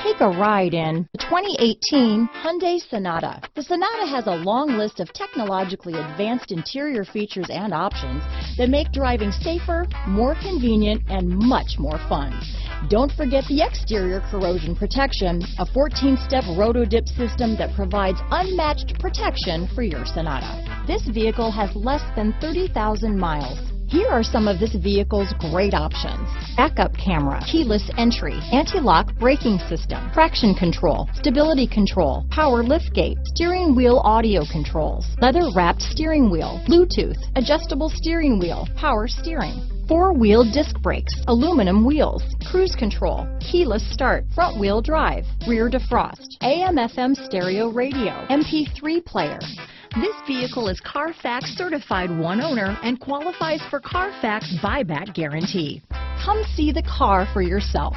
Take a ride in the 2018 Hyundai Sonata. The Sonata has a long list of technologically advanced interior features and options that make driving safer, more convenient, and much more fun. Don't forget the exterior corrosion protection, a 14-step roto-dip system that provides unmatched protection for your Sonata. This vehicle has less than 30,000 miles. Here are some of this vehicle's great options: backup camera, keyless entry, anti-lock braking system, traction control, stability control, power liftgate, steering wheel audio controls, leather-wrapped steering wheel, Bluetooth, adjustable steering wheel, power steering, four-wheel disc brakes, aluminum wheels, cruise control, keyless start, front-wheel drive, rear defrost, AM/FM stereo radio, MP3 player. This vehicle is Carfax certified one owner and qualifies for Carfax buyback guarantee. Come see the car for yourself.